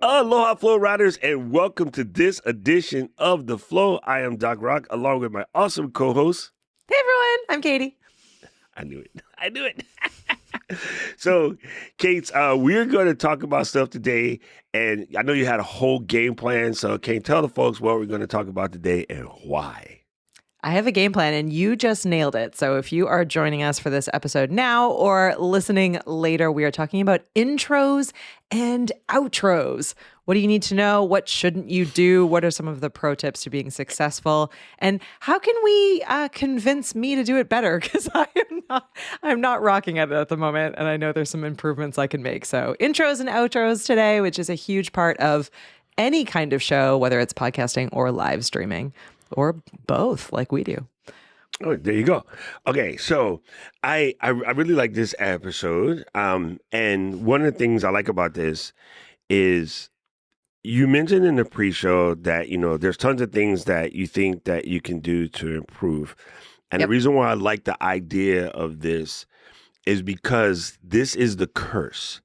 Aloha, Flow Riders, and welcome to this edition of The Flow. I am Doc Rock, along with my awesome co-host. Hey, everyone. I'm Katie. I knew it. So, Kate, we're going to talk about stuff today, and I know you had a whole game plan, so can you tell the folks what we're going to talk about today and why? I have a game plan, and you just nailed it. So if you are joining us for this episode now or listening later, we are talking about intros and outros. What do you need to know? What shouldn't you do? What are some of the pro tips to being successful? And how can we convince me to do it better? Because I'm not rocking at it at the moment, and I know there's some improvements I can make. So intros and outros today, which is a huge part of any kind of show, whether it's podcasting or live streaming. Or both, like we do. Oh, there you go. Okay, so I really like this episode. And one of the things I like about this is you mentioned in the pre-show that, there's tons of things that you think that you can do to improve. And The reason why I like the idea of this is because this is the curse.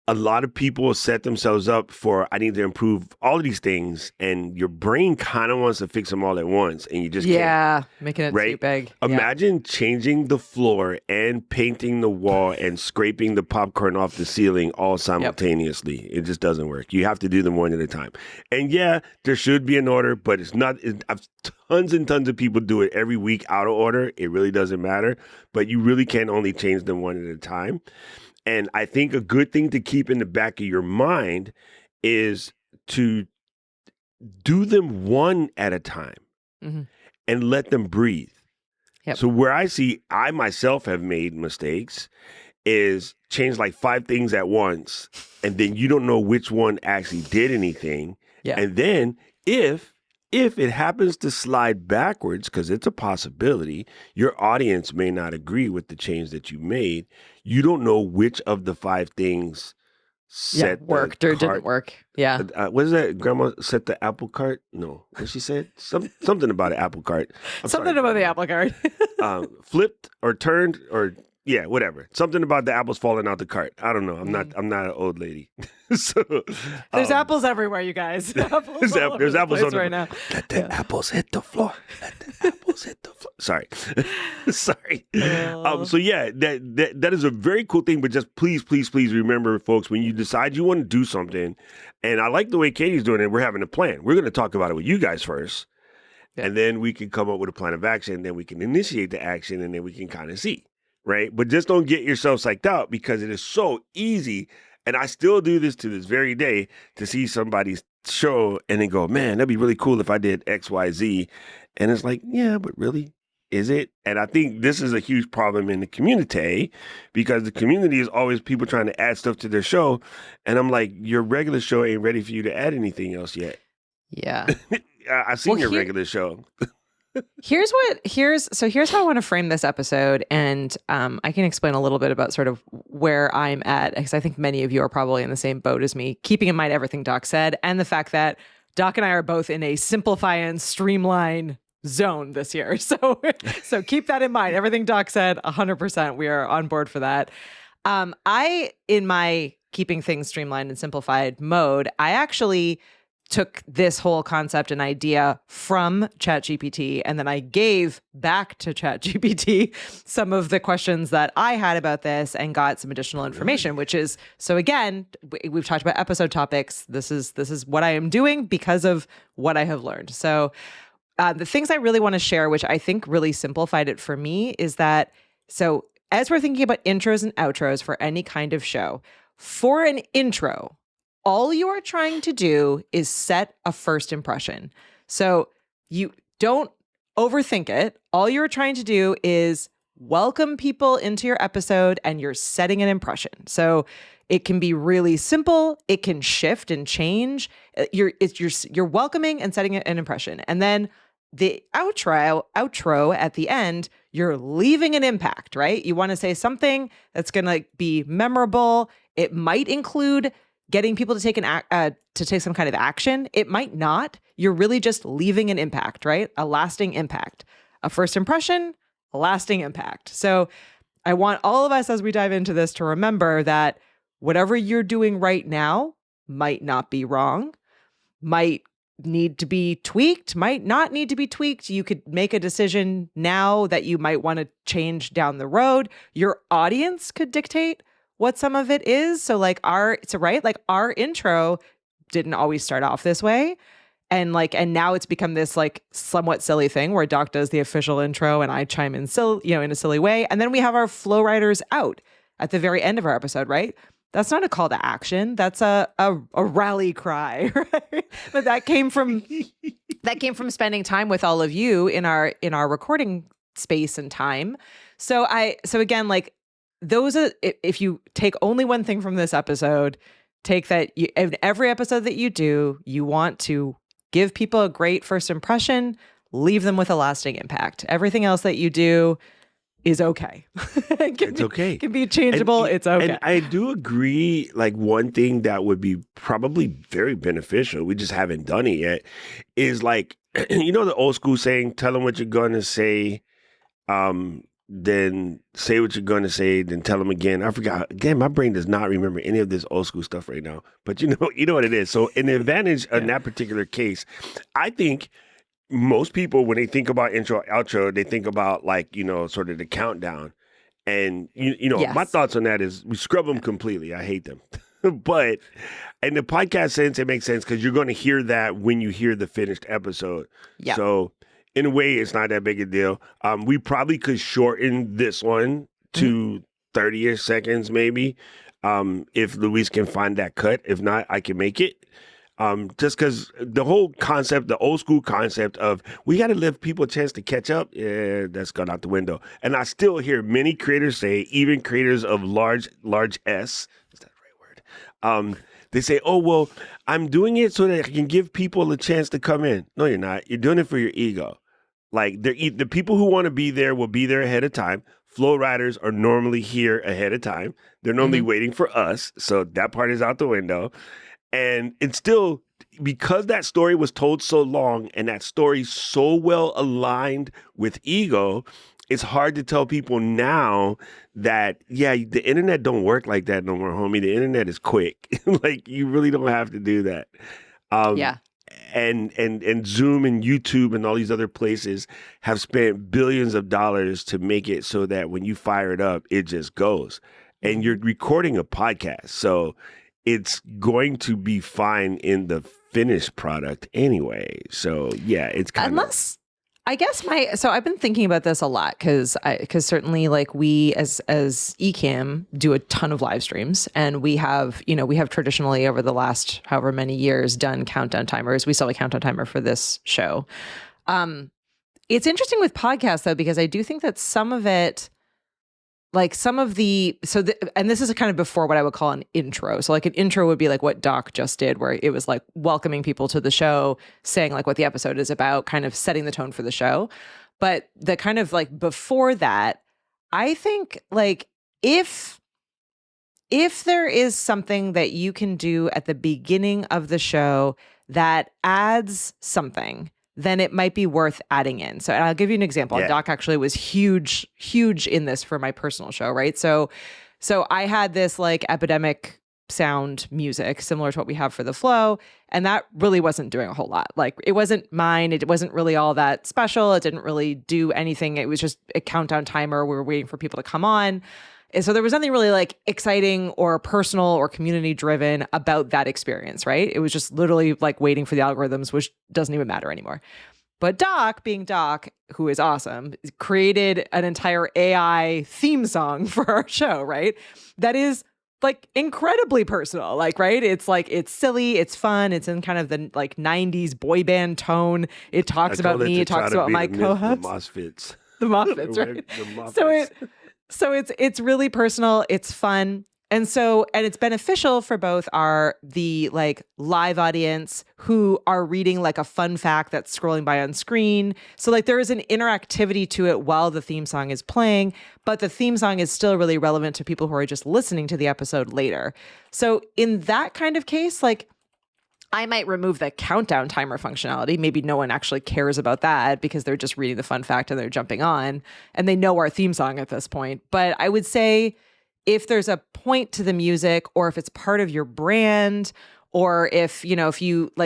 A lot of people set themselves up for, I need to improve all of these things, and your brain kind of wants to fix them all at once, and you just can't. Making it right? too big. Imagine changing the floor and painting the wall and scraping the popcorn off the ceiling all simultaneously. It just doesn't work. You have to do them one at a time. And yeah, there should be an order, but it's not. Tons and tons of people do it every week out of order. It really doesn't matter, but you really can only change them one at a time. And I think a good thing to keep in the back of your mind is to do them one at a time and let them breathe. Yep. So where I myself have made mistakes is change like 5 things at once, and then you don't know which one actually did anything. Yeah. And then if it happens to slide backwards, because it's a possibility, your audience may not agree with the change that you made. You don't know which of the 5 things worked or didn't work. Yeah. What is that? Grandma set the apple cart? No. What she said? Something about an apple cart. Something about the apple cart. Flipped or turned or... Yeah, whatever. Something about the apples falling out the cart. I don't know. I'm not an old lady. So there's apples everywhere, you guys. There's apples on right now. Let the apples hit the floor. Let the apples hit the floor. Sorry. Sorry. So yeah, that is a very cool thing, but just please remember, folks, when you decide you want to do something, and I like the way Katie's doing it, we're having a plan. We're going to talk about it with you guys first. Yeah. And then we can come up with a plan of action, then we can initiate the action, and then we can kind of see. Right? But just don't get yourself psyched out, because it is so easy. And I still do this to this very day, to see somebody's show and then go, man, that'd be really cool if I did X, Y, Z. And it's like, yeah, but really, is it? And I think this is a huge problem in the community, because the community is always people trying to add stuff to their show. And I'm like, your regular show ain't ready for you to add anything else yet. Yeah. I've seen your regular show. Here's how I want to frame this episode, and I can explain a little bit about sort of where I'm at, because I think many of you are probably in the same boat as me, keeping in mind everything Doc said, and the fact that Doc and I are both in a simplify and streamline zone this year. So keep that in mind. Everything Doc said, 100%, we are on board for that. In my keeping things streamlined and simplified mode, I actually took this whole concept and idea from ChatGPT, and then I gave back to ChatGPT some of the questions that I had about this and got some additional information, which is, so again, we've talked about episode topics. This is what I am doing because of what I have learned. So the things I really want to share, which I think really simplified it for me, is that, so as we're thinking about intros and outros for any kind of show, for an intro, all you are trying to do is set a first impression. So you don't overthink it. All you're trying to do is welcome people into your episode, and you're setting an impression. So it can be really simple. It can shift and change. You're welcoming and setting an impression. And then the outro at the end, you're leaving an impact, right? You want to say something that's going to be memorable. It might include getting people to take some kind of action. It might not. You're really just leaving an impact, right? A lasting impact. A first impression, a lasting impact. So I want all of us as we dive into this to remember that whatever you're doing right now might not be wrong, might need to be tweaked, might not need to be tweaked. You could make a decision now that you might want to change down the road. Your audience could dictate what some of it is. So like our intro didn't always start off this way. And now it's become this like somewhat silly thing where Doc does the official intro and I chime in in a silly way. And then we have our flow riders out at the very end of our episode, right? That's not a call to action. That's a rally cry, right? But that came from spending time with all of you in our recording space and time. So again, like those are, if you take only one thing from this episode, take that in every episode that you do, you want to give people a great first impression, leave them with a lasting impact. Everything else that you do is okay. It's okay. It can be changeable. It's okay. And I do agree, like one thing that would be probably very beneficial, we just haven't done it yet, is like, the old school saying, tell them what you're going to say, then say what you're going to say, then tell them again. I forgot. Again, my brain does not remember any of this old school stuff right now. But you know what it is. So an advantage in that particular case, I think most people, when they think about intro, outro, they think about like, sort of the countdown. And, Yes. My thoughts on that is we scrub them completely. I hate them. But in the podcast sense, it makes sense because you're going to hear that when you hear the finished episode. Yeah. So in a way, it's not that big a deal. We probably could shorten this one to 30-ish seconds maybe, if Luis can find that cut. If not, I can make it. Just because the whole concept, the old school concept of we got to give people a chance to catch up, that's gone out the window. And I still hear many creators say, even creators of large S, is that the right word? They say, oh, well, I'm doing it so that I can give people a chance to come in. No, you're not. You're doing it for your ego. Like the people who want to be there will be there ahead of time. Flow riders are normally here ahead of time. They're normally waiting for us. So that part is out the window. And it's still, because that story was told so long and that story so well aligned with ego, it's hard to tell people now that, the internet don't work like that no more, homie. The internet is quick. Like, you really don't have to do that. And Zoom and YouTube and all these other places have spent billions of dollars to make it so that when you fire it up, it just goes. And you're recording a podcast. So it's going to be fine in the finished product anyway. So it's kind of... I guess so I've been thinking about this a lot because certainly like we as Ecamm do a ton of live streams, and we have traditionally over the last however many years done countdown timers. We still have a countdown timer for this show. It's interesting with podcasts though, because I do think that some of it, like and this is kind of before what I would call an intro. So like an intro would be like what Doc just did, where it was like welcoming people to the show, saying like what the episode is about, kind of setting the tone for the show. But the kind of like before that, I think like if there is something that you can do at the beginning of the show that adds something, then it might be worth adding in. So, and I'll give you an example. Yeah. Doc actually was huge in this for my personal show, right? So I had this like epidemic sound music similar to what we have for the flow, and that really wasn't doing a whole lot. Like it wasn't mine. It wasn't really all that special. It didn't really do anything. It was just a countdown timer. We were waiting for people to come on. And so there was nothing really like exciting or personal or community driven about that experience, right? It was just literally like waiting for the algorithms, which doesn't even matter anymore. But Doc, being Doc, who is awesome, created an entire AI theme song for our show, right? That is like incredibly personal, like, right? It's like, it's silly, it's fun, it's in kind of the like 90s boy band tone. It talks about me, it talks about my co-hosts. The Mosfets. The Mosfets, right? The Mosfets. So it's really personal. It's fun. And it's beneficial for both the like live audience who are reading like a fun fact that's scrolling by on screen. So like there is an interactivity to it while the theme song is playing, but the theme song is still really relevant to people who are just listening to the episode later. So in that kind of case, like I might remove the countdown timer functionality. Maybe no one actually cares about that because they're just reading the fun fact and they're jumping on and they know our theme song at this point. But I would say if there's a point to the music, or if it's part of your brand, or if you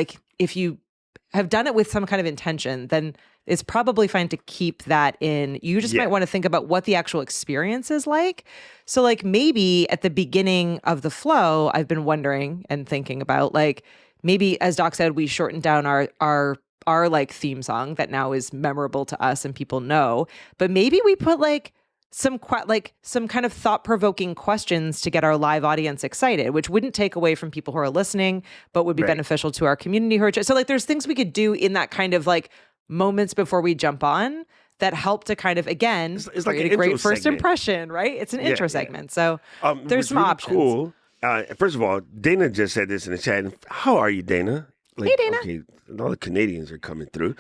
have done it with some kind of intention, then it's probably fine to keep that in. You just might want to think about what the actual experience is like. So like maybe at the beginning of the flow, I've been wondering and thinking about like maybe, as Doc said, we shortened down our like theme song that now is memorable to us and people know, but maybe we put like some kind of thought-provoking questions to get our live audience excited, which wouldn't take away from people who are listening, but would be beneficial to our community who are. So like there's things we could do in that kind of like moments before we jump on that help to kind of, again, it's like create a great first impression, right? It's an intro segment. So there's some really options. Cool. First of all, Dana just said this in the chat. How are you, Dana? Like, hey, Dana. Okay, all the Canadians are coming through.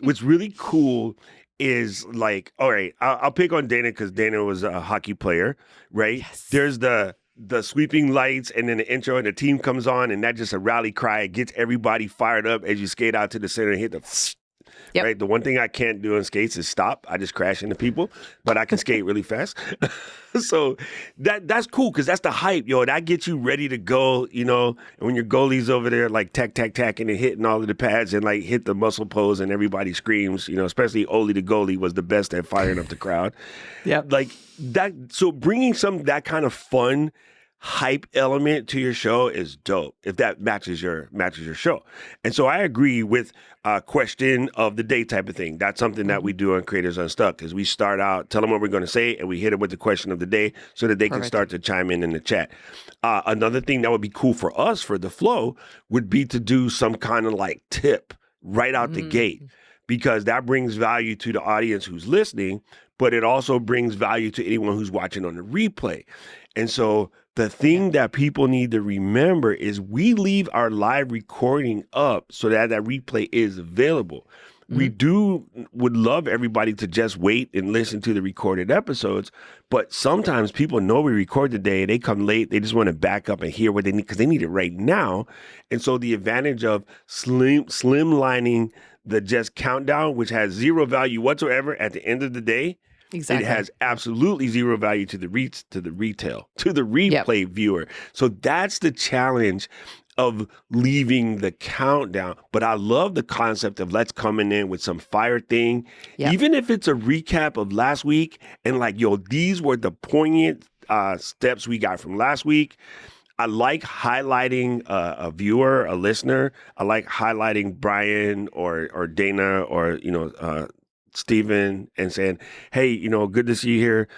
What's really cool is like, all right, I'll pick on Dana because Dana was a hockey player, right? Yes. There's the sweeping lights and then the intro and the team comes on and that's just a rally cry. It gets everybody fired up as you skate out to the center and hit the right. The one thing I can't do on skates is stop. I just crash into people, but I can skate really fast. So that's cool because that's the hype, yo. That gets you ready to go, and when your goalie's over there like tacking and hitting all of the pads and like hit the muscle pose and everybody screams, especially Oli the goalie was the best at firing up the crowd. Yeah. Like that. So bringing that kind of fun hype element to your show is dope if that matches your show. And so I agree with question of the day type of thing. That's something that we do on Creators Unstuck is we start out, tell them what we're going to say, and we hit them with the question of the day so that they can start to chime in the chat. Another thing that would be cool for us for the flow would be to do some kind of like tip right out the gate, because that brings value to the audience who's listening, but it also brings value to anyone who's watching on the replay. And so the thing that people need to remember is we leave our live recording up so that replay is available. We would love everybody to just wait and listen to the recorded episodes, but sometimes people know we record the day, they come late, they just want to back up and hear what they need because they need it right now. And so the advantage of slimlining the just countdown, which has zero value whatsoever at the end of the day, Exactly. It has absolutely zero value to the replay viewer. So that's the challenge of leaving the countdown. But I love the concept of let's coming in with some fire thing, even if it's a recap of last week and like, these were the poignant steps we got from last week. I like highlighting a viewer, a listener. I like highlighting Brian or Dana or, Stephen and saying, hey, good to see you here.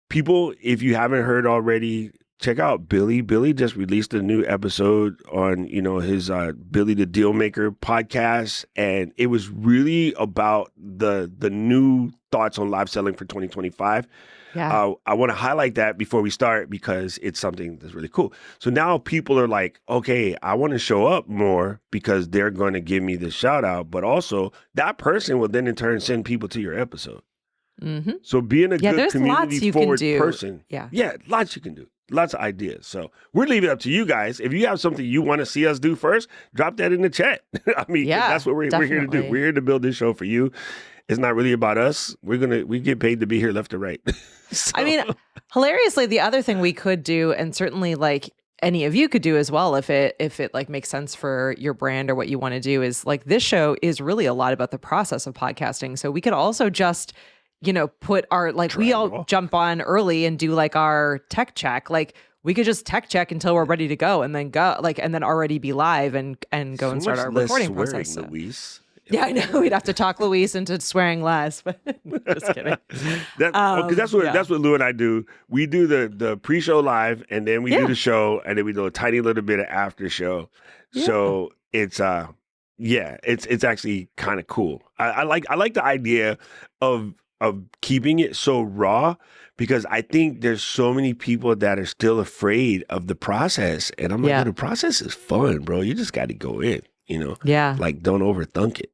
People, if you haven't heard already, check out Billy. Billy just released a new episode on, his Billy the Dealmaker podcast. And it was really about the new thoughts on live selling for 2025. Yeah. I want to highlight that before we start because it's something that's really cool. So now people are like, okay, I want to show up more because they're going to give me the shout out. But also that person will then in turn send people to your episode. Mm-hmm. So being a good community forward person. Yeah, lots you can do. Lots of ideas. So we're leaving it up to you guys. If you have something you want to see us do first, drop that in the chat. I mean, that's what we're here to do. We're here to build this show for you. It's not really about us. We get paid to be here left or right. So. I mean, hilariously, the other thing we could do, and certainly like any of you could do as well, if it like makes sense for your brand or what you want to do, is like this show is really a lot about the process of podcasting. So we could also just, put our we all jump on early and do like our tech check. Like we could just tech check until we're ready to go and then go and then already be live and go and start our recording process. So. Luis. Yeah, I know. We'd have to talk Luis into swearing less, but just kidding. That's what Lou and I do. We do the pre-show live, and then we do the show, and then we do a tiny little bit of after show. Yeah. So it's it's actually kind of cool. I like the idea of of keeping it so raw, because I think there's so many people that are still afraid of the process. And I'm like, Yeah. the process is fun, bro. You just got to go in, Yeah. like don't overthink it.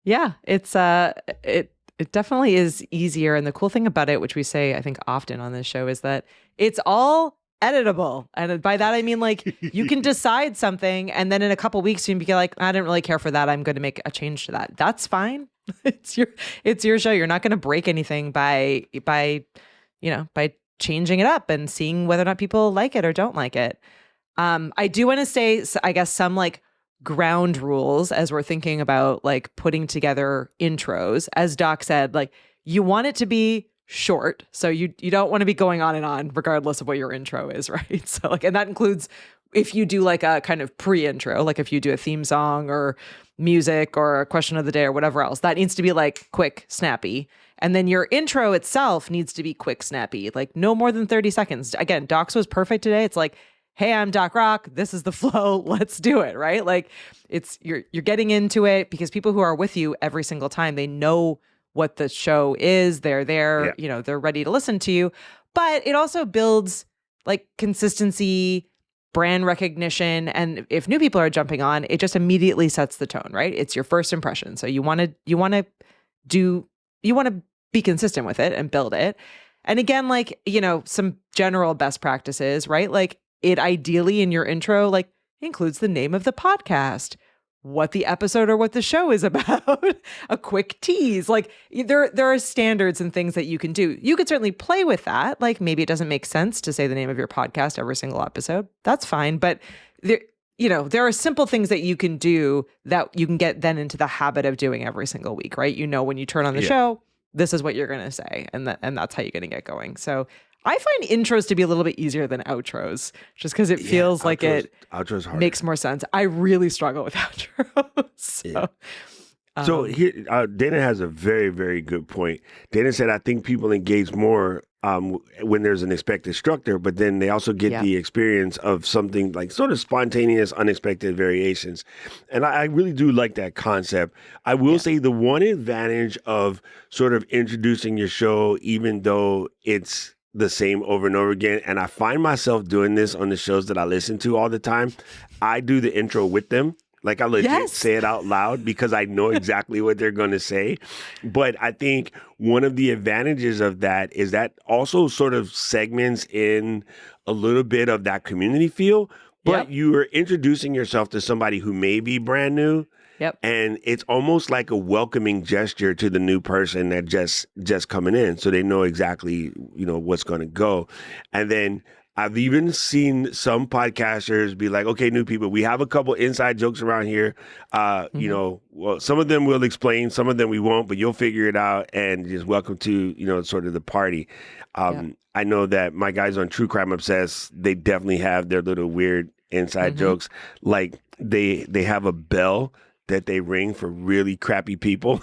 Yeah. It definitely is easier. And the cool thing about it, which we say, I think often on this show, is that it's all editable. And by that, I mean, like, you can decide something and then in a couple weeks, you can be like, I didn't really care for that. I'm going to make a change to that. That's fine. It's your show. You're not going to break anything by changing it up and seeing whether or not people like it or don't like it. I do want to say, I guess, some like ground rules as we're thinking about like putting together intros. As Doc said, like, you want it to be short. So you don't want to be going on and on regardless of what your intro is, right? So like, and that includes if you do like a kind of pre-intro, like if you do a theme song or music or a question of the day or whatever else, that needs to be like quick, snappy. And then your intro itself needs to be quick, snappy, like no more than 30 seconds. Again, Doc's was perfect today. It's like, hey, I'm Doc Rock. This is the flow. Let's do it, right? Like it's you're getting into it because people who are with you every single time, they know what the show is. They're there, they're ready to listen to you. But it also builds like consistency, brand recognition, and if new people are jumping on, it just immediately sets the tone, right? It's your first impression. So you want to be consistent with it and build it. And again, like, some general best practices, right? Like it ideally in your intro, like includes the name of the podcast, what the episode or what the show is about, a quick tease. Like there are standards and things that you can do. You could certainly play with that. Like maybe it doesn't make sense to say the name of your podcast every single episode. That's fine. But there are simple things that you can do that you can get then into the habit of doing every single week, right? When you turn on the show, this is what you're going to say. And that's how you're going to get going. So I find intros to be a little bit easier than outros just because it feels like outros makes more sense. I really struggle with outros. So here, Dana has a very, very good point. Dana said, I think people engage more when there's an expected structure, but then they also get the experience of something like sort of spontaneous, unexpected variations. And I really do like that concept. I will say the one advantage of sort of introducing your show, even though it's the same over and over again, and I find myself doing this on the shows that I listen to all the time, I do the intro with them. Like I legit say it out loud because I know exactly what they're going to say. But I think one of the advantages of that is that also sort of segments in a little bit of that community feel, but you are introducing yourself to somebody who may be brand new. Yep. And it's almost like a welcoming gesture to the new person that just coming in. So they know exactly, what's going to go. And then I've even seen some podcasters be like, okay, new people, we have a couple inside jokes around here. Well, some of them we'll explain, some of them we won't, but you'll figure it out and just welcome to, sort of the party. I know that my guys on True Crime Obsessed, they definitely have their little weird inside jokes. Like they have a bell that they ring for really crappy people.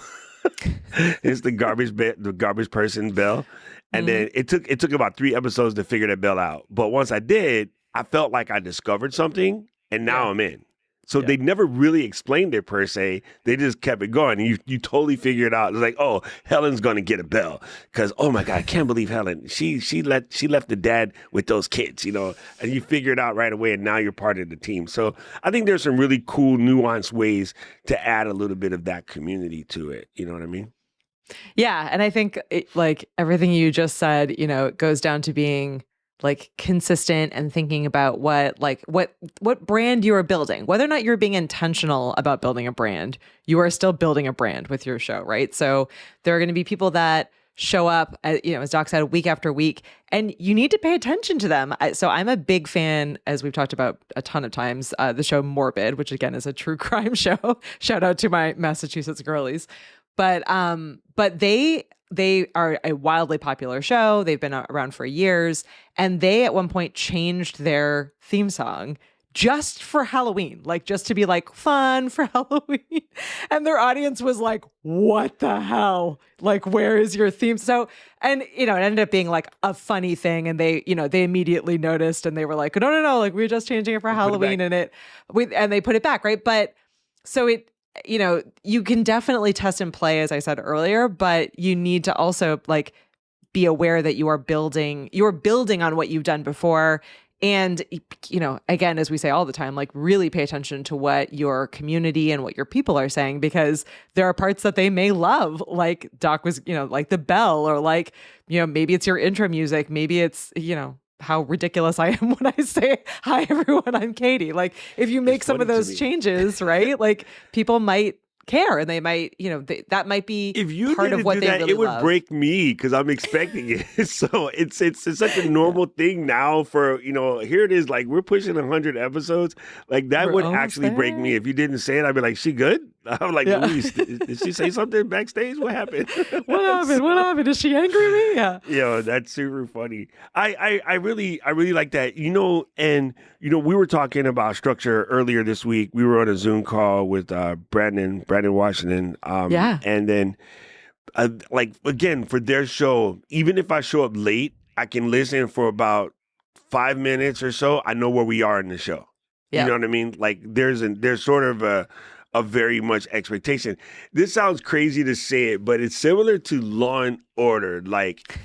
It's the garbage person bell. And then it took about 3 episodes to figure that bell out. But once I did, I felt like I discovered something, and now I'm in. So they never really explained it per se. They just kept it going. And you totally figure it out. It's like, oh, Helen's gonna get a bell. Because, oh my God, I can't believe Helen. She left the dad with those kids, and you figure it out right away, and now you're part of the team. So I think there's some really cool, nuanced ways to add a little bit of that community to it. You know what I mean? Yeah. And I think like everything you just said, it goes down to being like consistent and thinking about what brand you are building. Whether or not you're being intentional about building a brand, you are still building a brand with your show, right? So there are going to be people that show up, as Doc said, week after week, and you need to pay attention to them. So I'm a big fan, as we've talked about a ton of times, the show Morbid, which again is a true crime show. Shout out to my Massachusetts girlies. But they are a wildly popular show. They've been around for years. And they at one point changed their theme song just for Halloween, like just to be like fun for Halloween. And their audience was like, what the hell? Like, where is your theme? So, and, it ended up being like a funny thing. And they immediately noticed and they were like, no, like we're just changing it for Halloween. And they put it back. Right. But so you can definitely test and play, as I said earlier, but you need to also like be aware that you're building on what you've done before. And, again, as we say all the time, like really pay attention to what your community and what your people are saying, because there are parts that they may love, like Doc was, like the bell, or like, maybe it's your intro music. Maybe it's, how ridiculous I am when I say, hi, everyone, I'm Katie. Like if you make some of those changes, right? Like people might care, and they might, that might be if you part of what do they that, really it would love. break me because I'm expecting it. So it's such a normal thing now for, here it is, like we're pushing 100 episodes. Like that We're would almost actually break there. me. If you didn't say it, I'd be like, she good? I'm like, Yeah. Louise, did she say something backstage? What happened? What happened? What happened? Is she angry at me? Yeah. That's super funny. I really like that. And we were talking about structure earlier this week. We were on a Zoom call with Brandon Washington. Yeah. And then like again for their show, even if I show up late, I can listen for about 5 minutes or so. I know where we are in the show. Yeah. You know what I mean? Like there's sort of a very much expectation. This sounds crazy to say it, but it's similar to Law and Order. Like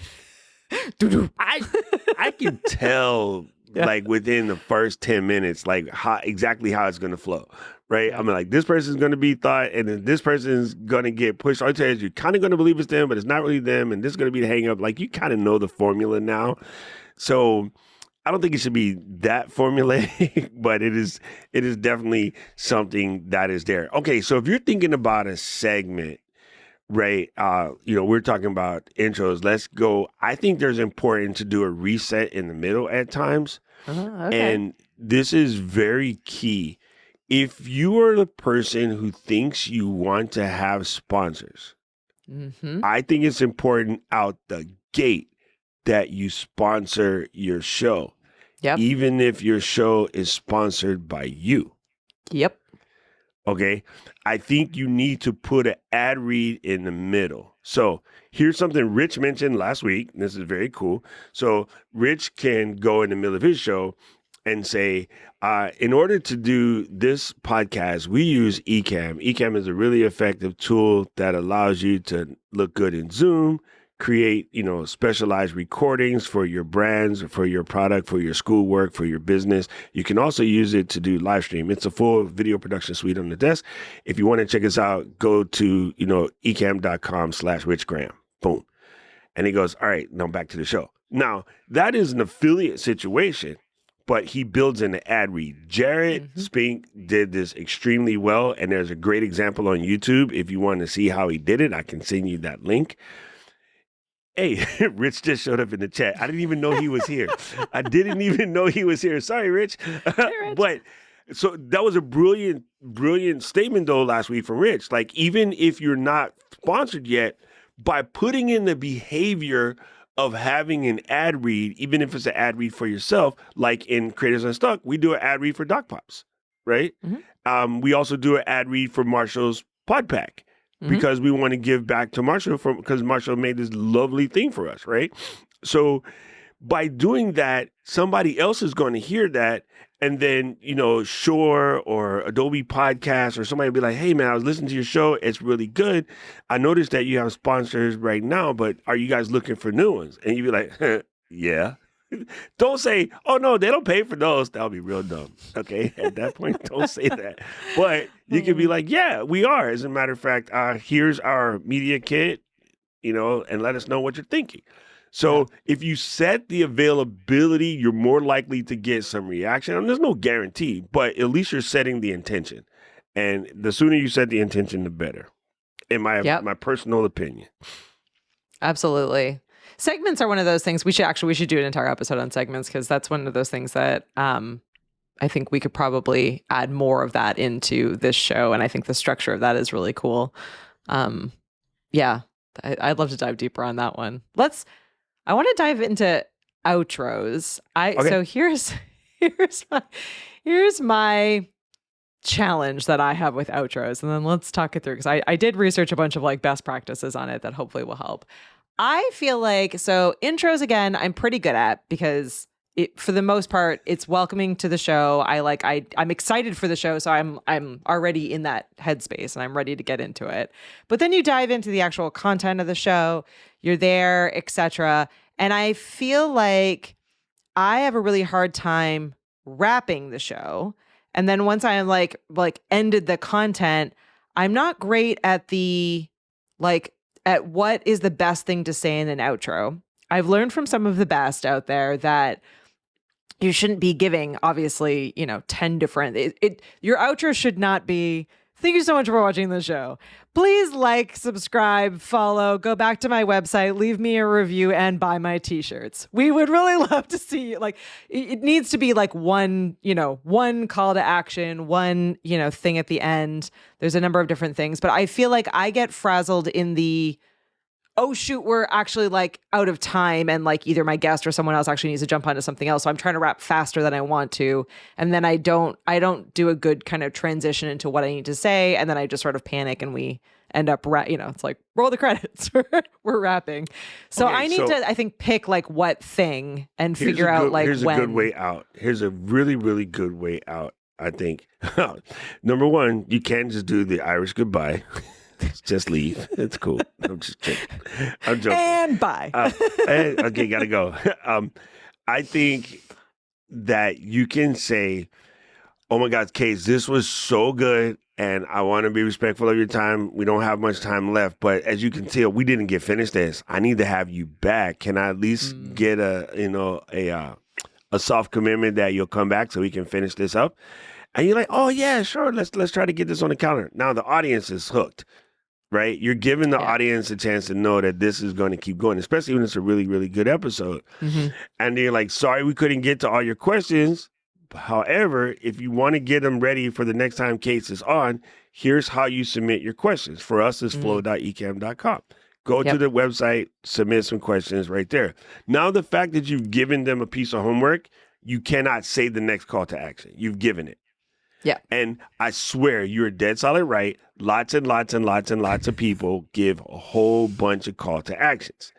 I can tell like within the first 10 minutes, like exactly how it's gonna flow. Right? Yeah. I mean, like this person's gonna be thought, and then this person's gonna get pushed. All I tell you is you're kind of gonna believe it's them, but it's not really them, and this is gonna be the hang up. Like you kind of know the formula now. So I don't think it should be that formulaic, but it is definitely something that is there. Okay, so if you're thinking about a segment, right? We're talking about intros. Let's go. I think there's important to do a reset in the middle at times. Okay. And this is very key. If you are the person who thinks you want to have sponsors, I think it's important out the gate that you sponsor your show. Yep. Even if your show is sponsored by you. Yep. Okay. I think you need to put an ad read in the middle. So here's something Rich mentioned last week. This is very cool. So Rich can go in the middle of his show and say, in order to do this podcast, we use Ecamm. Ecamm is a really effective tool that allows you to look good in Zoom, create, specialized recordings for your brands, for your product, for your schoolwork, for your business. You can also use it to do live stream. It's a full video production suite on the desk. If you want to check us out, go to, ecamm.com/richgraham. Boom. And he goes, all right, now back to the show. Now, that is an affiliate situation, but he builds in the ad read. Jared Spink did this extremely well, and there's a great example on YouTube. If you want to see how he did it, I can send you that link. Hey, Rich just showed up in the chat. I didn't even know he was here. Sorry, Rich. But so that was a brilliant statement though last week from Rich. Like even if you're not sponsored yet, by putting in the behavior of having an ad read, even if it's an ad read for yourself, like in Creators Unstuck, we do an ad read for Doc Pops, right? We also do an ad read for Marshall's Pod Pack. Because we want to give back to Marshall because Marshall made this lovely thing for us, right? So by doing that, somebody else is going to hear that, and then, Shure or Adobe Podcast or somebody will be like, hey, man, I was listening to your show. It's really good. I noticed that you have sponsors right now, but are you guys looking for new ones? And you'd be like, yeah. Don't say, oh, no, they don't pay for those. That'll be real dumb. Okay. At that point, don't say that. But you can be like, yeah, we are. As a matter of fact, here's our media kit, and let us know what you're thinking. So if you set the availability, you're more likely to get some reaction. And there's no guarantee, but at least you're setting the intention. And the sooner you set the intention, the better, in my personal opinion. Absolutely. Segments are one of those things we should do an entire episode on segments, because that's one of those things that I think we could probably add more of that into this show. And I think the structure of that is really cool. I'd love to dive deeper on that one. I want to dive into outros. So here's my challenge that I have with outros, and then let's talk it through, because I did research a bunch of like best practices on it that hopefully will help. I feel like, so intros, again, I'm pretty good at, because for the most part, it's welcoming to the show. I'm excited for the show, so I'm already in that headspace and I'm ready to get into it. But then you dive into the actual content of the show, you're there, etc. And I feel like I have a really hard time wrapping the show. And then once I am like ended the content, I'm not great at at what is the best thing to say in an outro. I've learned from some of the best out there that you shouldn't be giving, obviously, 10 different, your outro should not be, thank you so much for watching the show. Please like, subscribe, follow, go back to my website, leave me a review, and buy my t-shirts. We would really love to see you. Like, it needs to be like one call to action, one, thing at the end. There's a number of different things, but I feel like I get frazzled in the, oh shoot, we're actually like out of time and like either my guest or someone else actually needs to jump onto something else. So I'm trying to wrap faster than I want to. And then I don't do a good kind of transition into what I need to say. And then I just sort of panic and we end up, it's like roll the credits. We're wrapping. So okay, I need to, I think, pick like what thing and figure out like here's when. Here's a good way out. Here's a really, really good way out, I think. Number one, you can't just do the Irish goodbye. Just leave. It's cool. I'm just kidding. I'm joking. And bye. Okay, gotta go. I think that you can say, oh my God, Case, this was so good, and I want to be respectful of your time. We don't have much time left, but as you can tell, we didn't get finished this. I need to have you back. Can I at least get a soft commitment that you'll come back so we can finish this up? And you're like, oh yeah, sure. Let's try to get this on the calendar. Now the audience is hooked. Right? You're giving the audience a chance to know that this is going to keep going, especially when it's a really, really good episode. Mm-hmm. And they're like, sorry, we couldn't get to all your questions. However, if you want to get them ready for the next time Case is on, here's how you submit your questions. For us, it's flow.ecamm.com. Go to the website, submit some questions right there. Now, the fact that you've given them a piece of homework, you cannot say the next call to action. You've given it. Yeah. And I swear you're dead solid right. Lots and lots and lots and lots of people give a whole bunch of call to actions.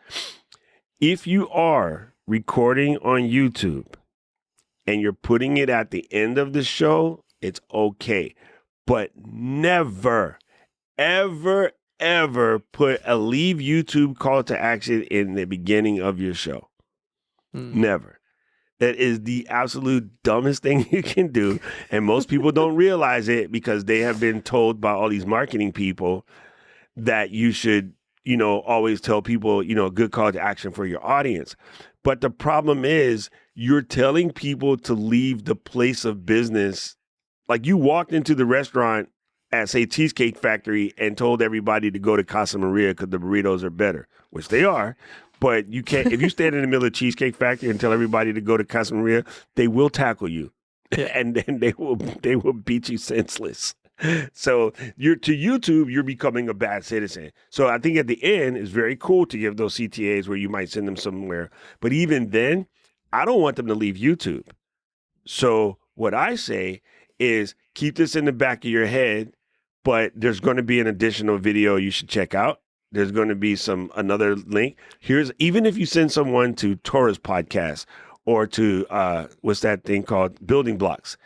If you are recording on YouTube and you're putting it at the end of the show, it's okay. But never, ever, ever put a leave YouTube call to action in the beginning of your show. Never. That is the absolute dumbest thing you can do. And most people don't realize it because they have been told by all these marketing people that you should, always tell people, a good call to action for your audience. But the problem is you're telling people to leave the place of business. Like you walked into the restaurant at, say, Cheesecake Factory and told everybody to go to Casa Maria because the burritos are better, which they are. But you can't, if you stand in the middle of Cheesecake Factory and tell everybody to go to Casa Maria, they will tackle you. Yeah. And then they will beat you senseless. So to YouTube, you're becoming a bad citizen. So I think at the end, it's very cool to give those CTAs where you might send them somewhere. But even then, I don't want them to leave YouTube. So what I say is keep this in the back of your head, but there's going to be an additional video you should check out. There's going to be another link. Even if you send someone to Torah's podcast or to what's that thing called Building Blocks.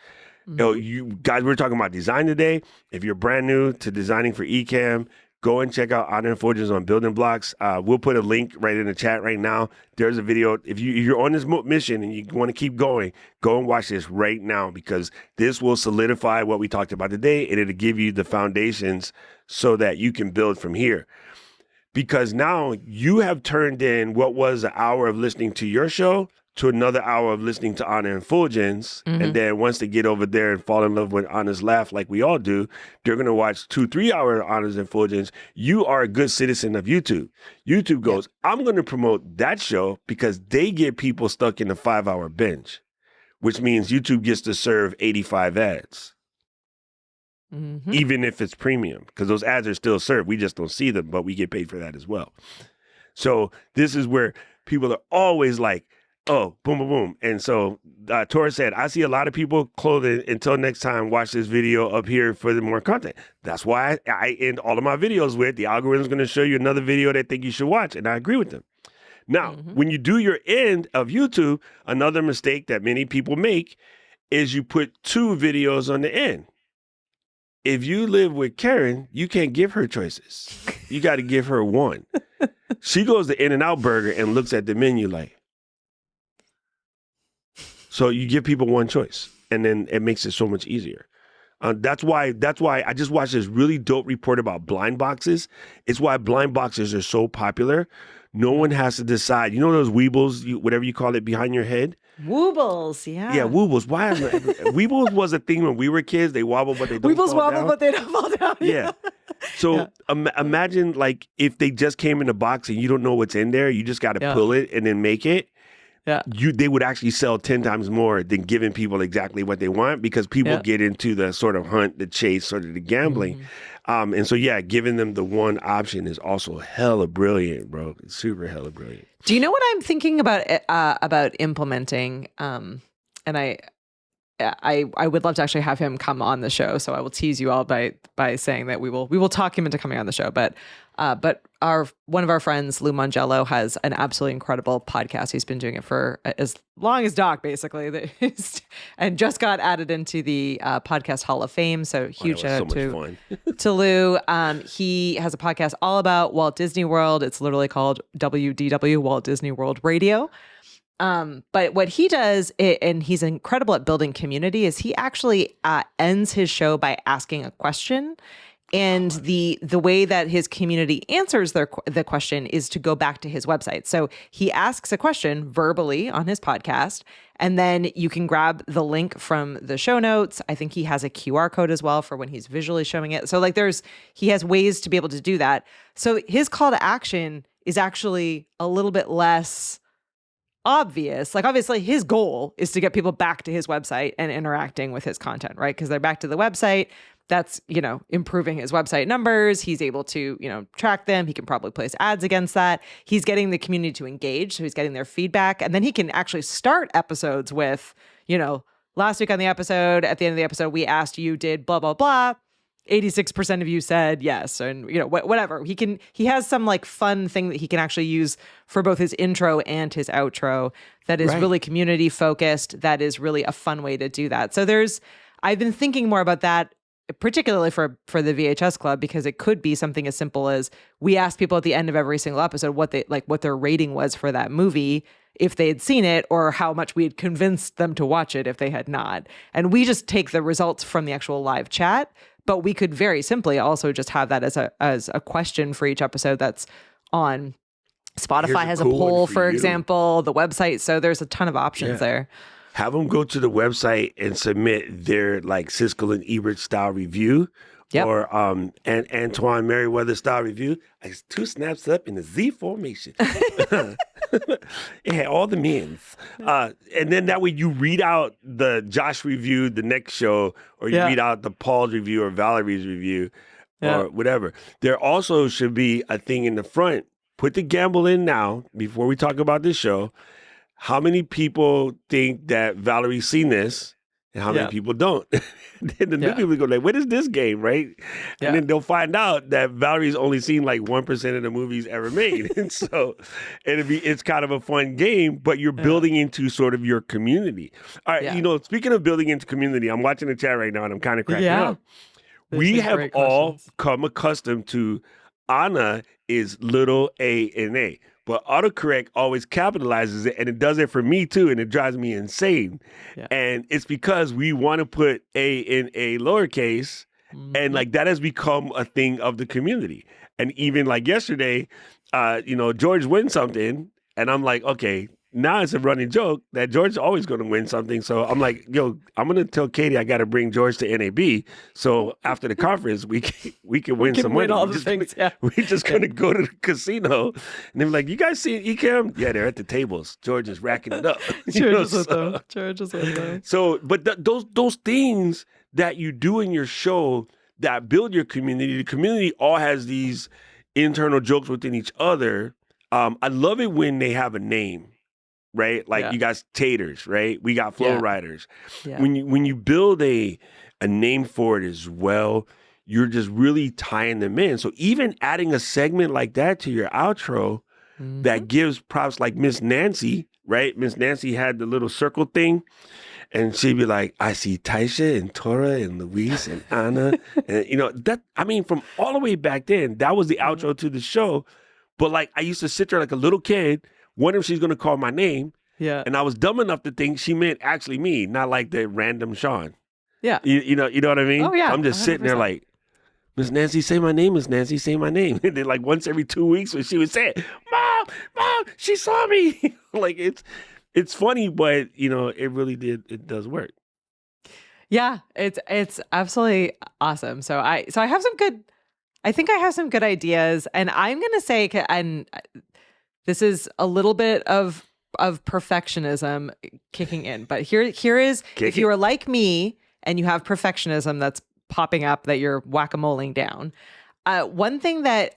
You guys, we're talking about design today. If you're brand new to designing for Ecamm, go and check out Honor and Forges on Building Blocks. We'll put a link right in the chat right now. There's a video. If you're on this mission and you want to keep going, go and watch this right now because this will solidify what we talked about today and it'll give you the foundations so that you can build from here. Because now you have turned in what was an hour of listening to your show to another hour of listening to Honor and Fulgens. Mm-hmm. And then once they get over there and fall in love with Honor's Laugh like we all do, they're going to watch 2-3 hour Honors and Fulgens. You are a good citizen of YouTube. YouTube goes, I'm going to promote that show because they get people stuck in a 5-hour binge, which means YouTube gets to serve 85 ads. Mm-hmm. Even if it's premium, because those ads are still served. We just don't see them, but we get paid for that as well. So this is where people are always like, oh, boom, boom, boom. And so Tora said, I see a lot of people clothing. Until next time, watch this video up here for the more content. That's why I end all of my videos with the algorithm is going to show you another video they think you should watch. And I agree with them. Now, when you do your end of YouTube, another mistake that many people make is you put 2 videos on the end. If you live with Karen, you can't give her choices. You got to give her one. She goes to In-N-Out Burger and looks at the menu like. So you give people one choice, and then it makes it so much easier. That's why I just watched this really dope report about blind boxes. It's why blind boxes are so popular. No one has to decide. You know those weebles, whatever you call it, behind your head? Woobles, yeah. Yeah, woobles. Why? Weebles was a thing when we were kids. They wobble, but they don't Weebles fall wobble, down. but they don't fall down. Yeah. So imagine like if they just came in a box and you don't know what's in there, you just got to pull it and then make it. Yeah. They would actually sell 10 times more than giving people exactly what they want because people get into the sort of hunt, the chase, sort of the gambling. And so, giving them the one option is also hella brilliant, bro. It's super hella brilliant. Do you know what I'm thinking about implementing? And I would love to actually have him come on the show. So I will tease you all by saying that we will talk him into coming on the show. But one of our friends, Lou Mongello, has an absolutely incredible podcast. He's been doing it for as long as Doc, basically, and just got added into the podcast Hall of Fame. So huge shout out to Lou. He has a podcast all about Walt Disney World. It's literally called WDW, Walt Disney World Radio. But what he does, and he's incredible at building community, is he actually ends his show by asking a question. And the way that his community answers the question is to go back to his website. So he asks a question verbally on his podcast, and then you can grab the link from the show notes. I think he has a QR code as well for when he's visually showing it. So like he has ways to be able to do that. So his call to action is actually a little bit less obvious. Like obviously his goal is to get people back to his website and interacting with his content, right? Because they're back to the website. That's, improving his website numbers. He's able to, track them. He can probably place ads against that. He's getting the community to engage. So he's getting their feedback. And then he can actually start episodes with, last week on the episode, at the end of the episode, we asked you did blah, blah, blah. 86% of you said yes. And, whatever. He has some like fun thing that he can actually use for both his intro and his outro that is really community focused. That is really a fun way to do that. So I've been thinking more about that, particularly for the VHS Club, because it could be something as simple as we asked people at the end of every single episode what their rating was for that movie if they had seen it, or how much we had convinced them to watch it if they had not. And we just take the results from the actual live chat, but we could very simply also just have that as a question for each episode that's on Spotify. Has a poll, for example, the website. So there's a ton of options there. Have them go to the website and submit their like Siskel and Ebert style review, or and Antoine Merriweather style review. Like 2 snaps up in the Z formation. It had all the men's, and then that way you read out the Josh review the next show, or you read out the Paul's review or Valerie's review, or whatever. There also should be a thing in the front. Put the gamble in now before we talk about this show. How many people think that Valerie's seen this, and how many people don't? Then the new people go like, "What is this game?" Right? And then they'll find out that Valerie's only seen like 1% of the movies ever made, and so it's kind of a fun game. But you're building into sort of your community. All right, speaking of building into community, I'm watching the chat right now, and I'm kind of cracking up. We have all come accustomed to Anna is little a and a. But autocorrect always capitalizes it, and it does it for me too, and it drives me insane. Yeah. And it's because we want to put A in a lowercase, and like that has become a thing of the community. And even like yesterday, George wins something, and I'm like, okay, now it's a running joke that George's always going to win something. So I'm like, I'm going to tell Katie I got to bring George to NAB. So after the conference, we can win some money. All the things, We're just going to go to the casino. And they're like, you guys see Ecamm? Yeah, they're at the tables. George is racking it up. George is with them. So, but those things that you do in your show that build your community, the community all has these internal jokes within each other. I love it when they have a name. Right? Like you got taters, right? We got flow riders. Yeah. When you build a name for it as well, you're just really tying them in. So even adding a segment like that to your outro, that gives props like Miss Nancy, right? Miss Nancy had the little circle thing. And she'd be like, I see Taisha and Tora and Luis and Anna. And, from all the way back then, that was the outro to the show. But, like, I used to sit there like a little kid, wondering if she's going to call my name. Yeah. And I was dumb enough to think she meant actually me, not like the random Sean. Yeah. You know what I mean? Oh, yeah. I'm just sitting there like, Miss Nancy, say my name. Miss Nancy, say my name. And then, like, once every 2 weeks when she would say it, Mom, she saw me. Like, it's funny, but it does work. Yeah, it's absolutely awesome. So I have some good ideas, and I'm gonna say, and this is a little bit of perfectionism kicking in, but here is if you are like me and you have perfectionism that's popping up that you're whack-a-moling down. One thing that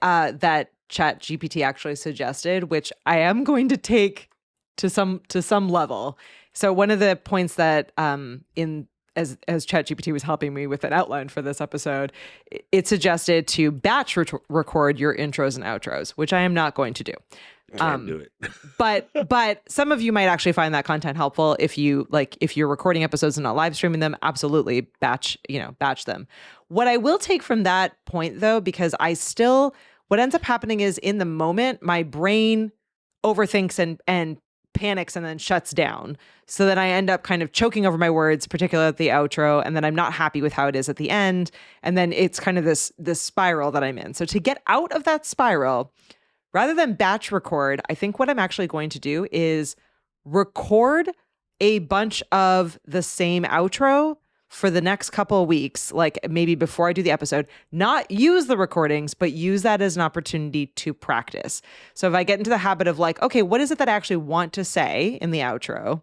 Chat GPT actually suggested, which I am going to take to some level. So one of the points that as ChatGPT was helping me with an outline for this episode, it suggested to batch record your intros and outros, which I am not going to do. Can't do it. but some of you might actually find that content helpful if you're recording episodes and not live streaming them. Absolutely batch them. What I will take from that point though, because what ends up happening is in the moment, my brain overthinks and panics and then shuts down, so that I end up kind of choking over my words, particularly at the outro, and then I'm not happy with how it is at the end, and then it's kind of this spiral that I'm in. So to get out of that spiral, rather than batch record, I think what I'm actually going to do is record a bunch of the same outro for the next couple of weeks, like maybe before I do the episode, not use the recordings, but use that as an opportunity to practice. So if I get into the habit of like, okay, what is it that I actually want to say in the outro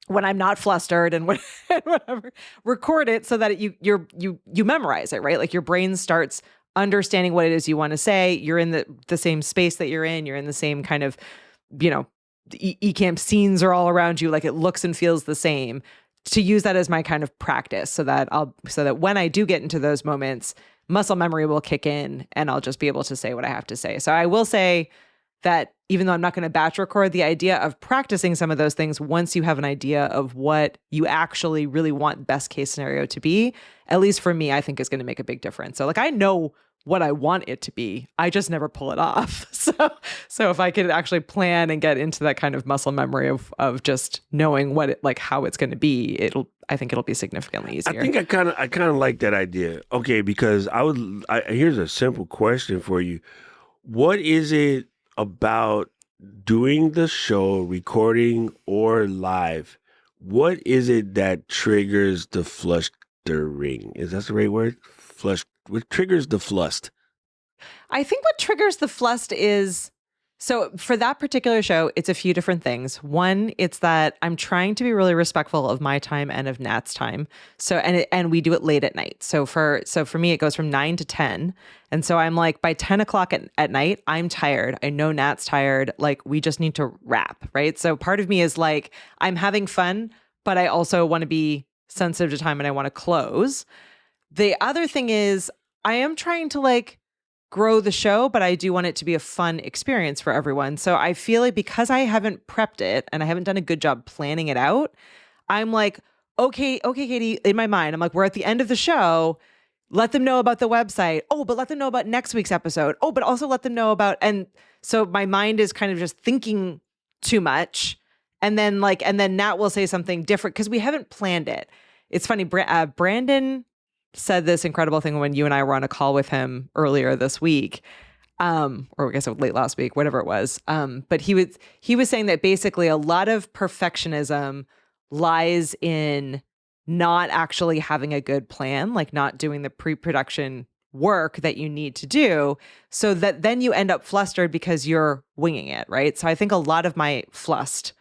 when I'm not flustered and whatever, record it so that you memorize it, right? Like your brain starts understanding what it is you want to say. You're in the same space that you're in the same kind of, Ecamm scenes are all around you. Like it looks and feels the same. To use that as my kind of practice so that when I do get into those moments, muscle memory will kick in and I'll just be able to say what I have to say. So I will say that even though I'm not going to batch record, the idea of practicing some of those things once you have an idea of what you actually really want best case scenario to be, at least for me, I think is going to make a big difference. So like I know what I want it to be. I just never pull it off. So if I could actually plan and get into that kind of muscle memory of just knowing how it's going to be, I think it'll be significantly easier. I think I kind of like that idea. Okay, because here's a simple question for you. What is it about doing the show, recording or live? What is it that triggers the flustering? Is that the right word? What triggers the flust? I think what triggers the flust is, so for that particular show, it's a few different things. One, it's that I'm trying to be really respectful of my time and of Nat's time. So, and we do it late at night. So for me, it goes from 9 to 10. And so I'm like, by 10 o'clock at night, I'm tired. I know Nat's tired. Like we just need to wrap, right? So part of me is like, I'm having fun, but I also want to be sensitive to time and I want to close. The other thing is I am trying to grow the show, but I do want it to be a fun experience for everyone. So I feel like because I haven't prepped it and I haven't done a good job planning it out, I'm like, okay, Katie, in my mind, I'm like, we're at the end of the show. Let them know about the website. Oh, but let them know about next week's episode. Oh, but also let them know about, and so my mind is kind of just thinking too much. And then Nat will say something different because we haven't planned it. It's funny. Brandon said this incredible thing when you and I were on a call with him earlier this week, or I guess late last week, whatever it was. But he was saying that basically a lot of perfectionism lies in not actually having a good plan, like not doing the pre-production work that you need to do, so that then you end up flustered because you're winging it, right? So I think a lot of my flust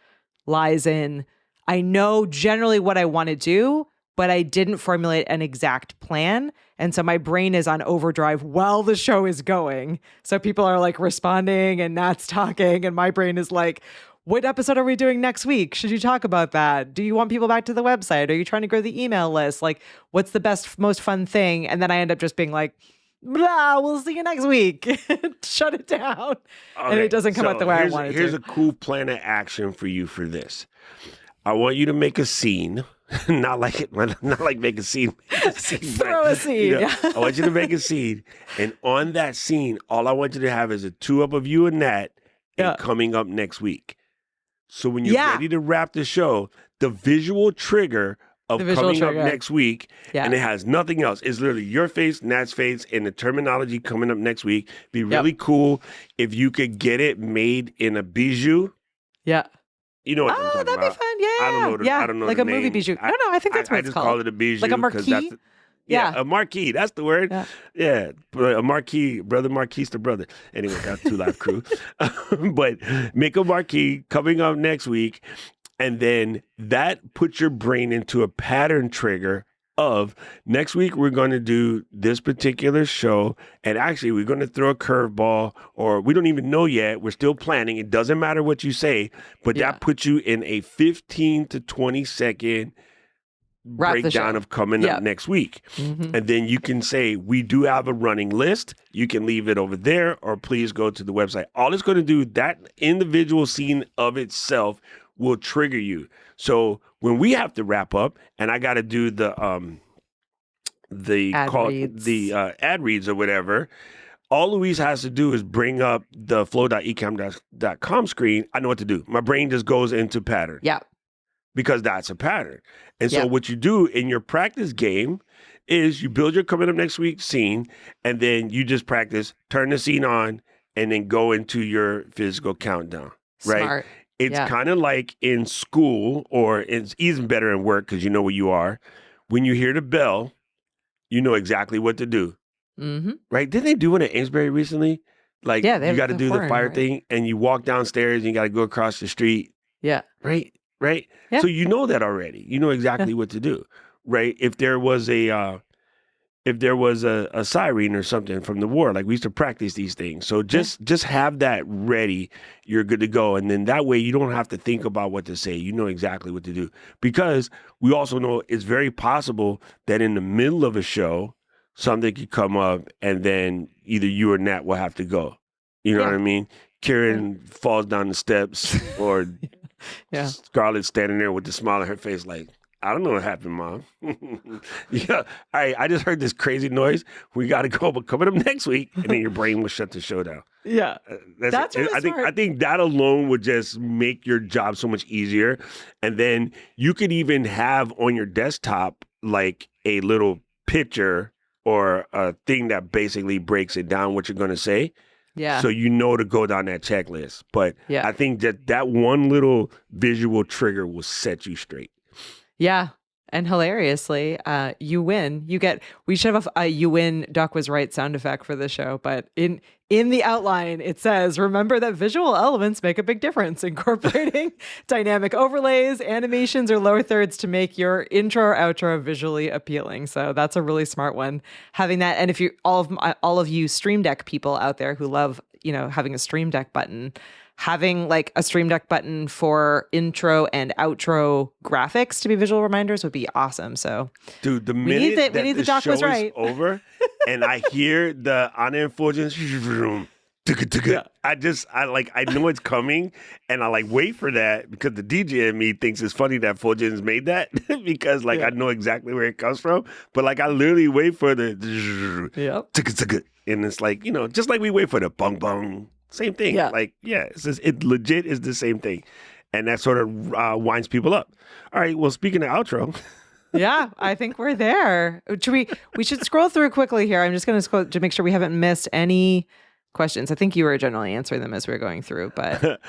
lies in, I know generally what I want to do, but I didn't formulate an exact plan. And so my brain is on overdrive while the show is going. So people are responding and Nat's talking. And my brain is like, what episode are we doing next week? Should you talk about that? Do you want people back to the website? Are you trying to grow the email list? What's the best, most fun thing? And then I end up just being like, blah, we'll see you next week. Shut it down. And Okay, it doesn't come out the way I wanted here's to. a cool plan of action for you for this. I want you to make a scene, not like make a scene. Throw a scene. Yeah. I want you to make a scene, and on that scene, all I want you to have is a 2-up of you and Nat, and coming up next week. So when you're ready to wrap the show, the visual trigger of coming up next week, and it has nothing else. It's literally your face, Nat's face, and the terminology coming up next week. Be really cool if you could get it made in a bijou. Yeah. You know what I'm talking that'd about. Be fun. Yeah. I don't know like the a movie name. bijou. No, I think that's what I it's just called. call it a bijou. Like a marquee? A marquee. That's the word. Yeah. A marquee, brother Marquis to brother. Anyway, that's Two Live Crew. But make a marquee coming up next week. And then that puts your brain into a pattern trigger of next week, we're going to do this particular show. And actually, we're going to throw a curveball, or we don't even know yet. We're still planning. It doesn't matter what you say, but that puts you in a 15 to 20 second breakdown of coming up next week. Mm-hmm. And then you can say, we do have a running list. You can leave it over there, or please go to the website. All it's going to do, that individual scene of itself will trigger you. So when we have to wrap up, and I got to do the ad reads or whatever, all Louise has to do is bring up the flow.ecamm.com screen. I know what to do. My brain just goes into pattern. Yeah. Because that's a pattern. And so what you do in your practice game is you build your coming up next week scene, and then you just practice, turn the scene on, and then go into your physical countdown. Right? Smart. It's kind of like in school, or it's even better in work because you know where you are. When you hear the bell, you know exactly what to do. Mm-hmm. Right? Didn't they do it at Amesbury recently? Like, you got to do the fire thing, and you walk downstairs, and you got to go across the street. Yeah. Right? Yeah. So you know that already. You know exactly what to do. Right? If there was a siren or something from the war, like we used to practice these things. So just have that ready. You're good to go. And then that way you don't have to think about what to say. You know exactly what to do. Because we also know it's very possible that in the middle of a show, something could come up and then either you or Nat will have to go. You know what I mean? Karen falls down the steps, or Scarlett's standing there with the smile on her face like, I don't know what happened, Mom. All right, I just heard this crazy noise. We got to go, but coming up next week, and then your brain will shut the show down. Yeah. That's really smart. I think that alone would just make your job so much easier. And then you could even have on your desktop like a little picture or a thing that basically breaks it down what you're going to say. Yeah. So you know to go down that checklist. But I think that one little visual trigger will set you straight. Yeah. And hilariously, you win. We should have a you win, Doc was right sound effect for the show. But in the outline, it says, remember that visual elements make a big difference. Incorporating dynamic overlays, animations, or lower thirds to make your intro or outro visually appealing. So that's a really smart one. Having that. And if you, all of you Stream Deck people out there who love, having a Stream Deck button, having like a Stream Deck button for intro and outro graphics to be visual reminders would be awesome. So, dude, the minute that the Doc show was right. is over and I hear the Anna and Fulgens, I know it's coming, and I wait for that because the DJ in me thinks it's funny that Fulgens made that because I know exactly where it comes from. But I literally wait for the and it's just like we wait for the bong bong. Same thing. Yeah. It legit is the same thing. And that sort of winds people up. All right. Well, speaking of outro. Yeah, I think we're there. We should scroll through quickly here. I'm just going to scroll to make sure we haven't missed any questions. I think you were generally answering them as we were going through, but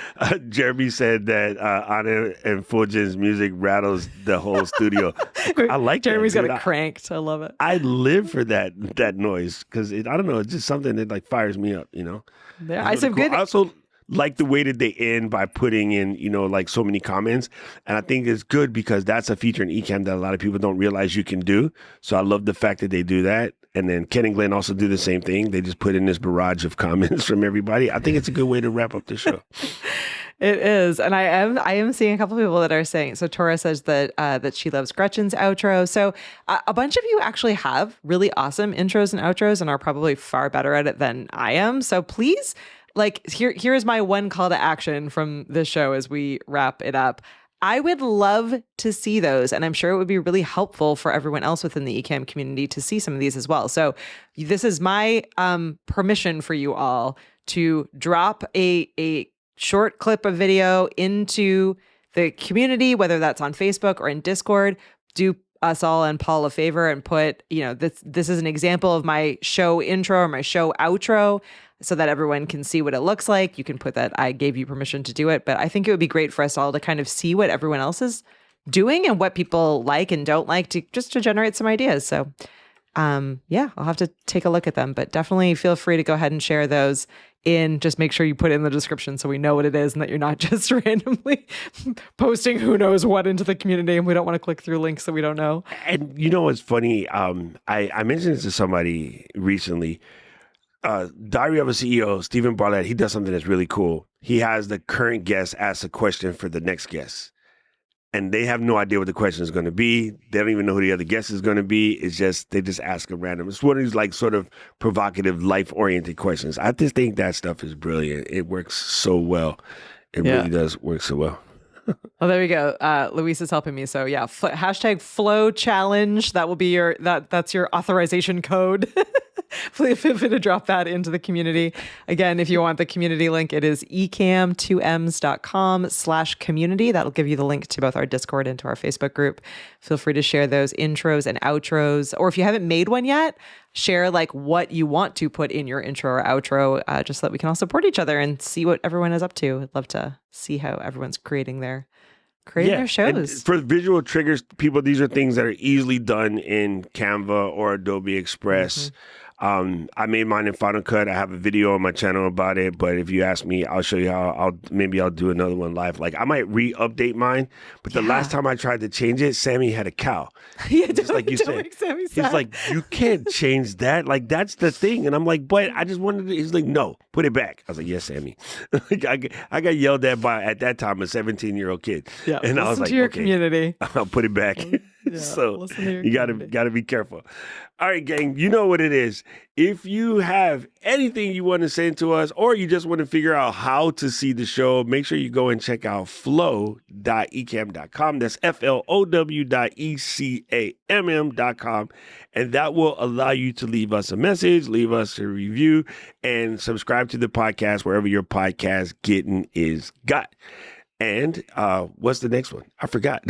Jeremy said that Anna and Fulgens' music rattles the whole studio. I like Jeremy's that. got it cranked. I love it. I live for that noise because I don't know. It's just something that fires me up. Yeah, I said good. I also like the way that they end by putting in so many comments, and I think it's good because that's a feature in Ecamm that a lot of people don't realize you can do. So I love the fact that they do that. And then Ken and Glenn also do the same thing. They just put in this barrage of comments from everybody. I think it's a good way to wrap up the show. It is, and I am seeing a couple people that are saying. So Tora says that that she loves Gretchen's outro. So a bunch of you actually have really awesome intros and outros, and are probably far better at it than I am. So please, like here is my one call to action from this show as we wrap it up. I would love to see those, and I'm sure it would be really helpful for everyone else within the Ecamm community to see some of these as well. So this is my permission for you all to drop a short clip of video into the community, whether that's on Facebook or in Discord. Do us all and Paul a favor and put, this is an example of my show intro or my show outro, so that everyone can see what it looks like. You can put that I gave you permission to do it, but I think it would be great for us all to kind of see what everyone else is doing and what people like and don't like, to generate some ideas. So yeah, I'll have to take a look at them, but definitely feel free to go ahead and share those just make sure you put it in the description so we know what it is and that you're not just randomly posting who knows what into the community, and we don't want to click through links that we don't know. And what's funny? I mentioned this to somebody recently. Diary of a CEO, Stephen Bartlett, he does something that's really cool. He has the current guest ask a question for the next guest. And they have no idea what the question is going to be. They don't even know who the other guest is going to be. It's just, they just ask a random. It's one of these like sort of provocative, life-oriented questions. I just think that stuff is brilliant. It works so well. It really does work so well. Well, there we go. Luis is helping me. So yeah, hashtag flow challenge. That will be that's your authorization code. Feel free to drop that into the community. Again, if you want the community link, it is ecamm2ms.com/community. That'll give you the link to both our Discord and to our Facebook group. Feel free to share those intros and outros. Or if you haven't made one yet, share like what you want to put in your intro or outro, just so that we can all support each other and see what everyone is up to. I'd love to see how everyone's creating their shows. And for visual triggers, people, these are things that are easily done in Canva or Adobe Express. Mm-hmm. I made mine in Final Cut. I have a video on my channel about it, but if you ask me, I'll show you how. I'll do another one live. Like I might re-update mine, but the last time I tried to change it, Sammy had a cow. Yeah, just like you said. He's like, you can't change that. Like that's the thing. And I'm like, but I just wanted to. He's like, no, put it back. I was like, yes, Sammy. I got yelled at by, at that time, a 17-year-old kid. Yeah, and I was like, to your okay, community. I'll put it back. Yeah, so you gotta be careful. All right, gang, you know what it is. If you have anything you want to send to us, or you just want to figure out how to see the show, make sure you go and check out flow.ecamm.com. That's flow.ecamm.com. And that will allow you to leave us a message, leave us a review, and subscribe to the podcast wherever your podcast getting is got. And what's the next one? I forgot.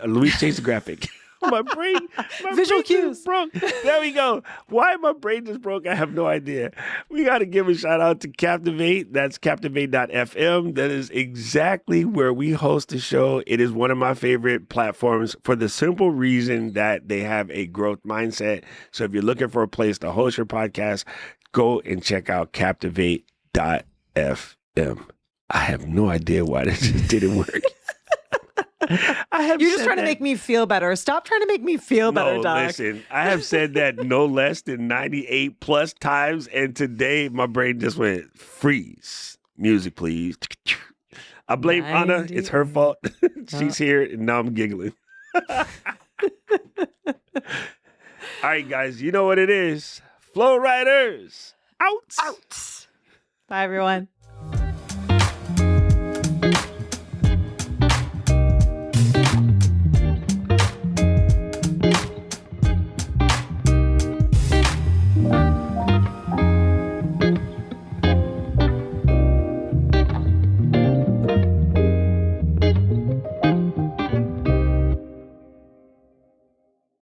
Luis changed the graphic. My brain visual cues broke. There we go. Why my brain just broke, I have no idea. We got to give a shout out to Captivate. That's captivate.fm. That is exactly where we host the show. It is one of my favorite platforms for the simple reason that they have a growth mindset. So if you're looking for a place to host your podcast, go and check out captivate.fm. I have no idea why this just didn't work. You're just trying to make me feel better. Stop trying to make me feel better, Doc. Listen, I have said that no less than 98 plus times, and today my brain just went freeze. Music, please. I blame Anna. It's her fault. She's here, and now I'm giggling. All right, guys, you know what it is. Flow Riders, out. Bye, everyone.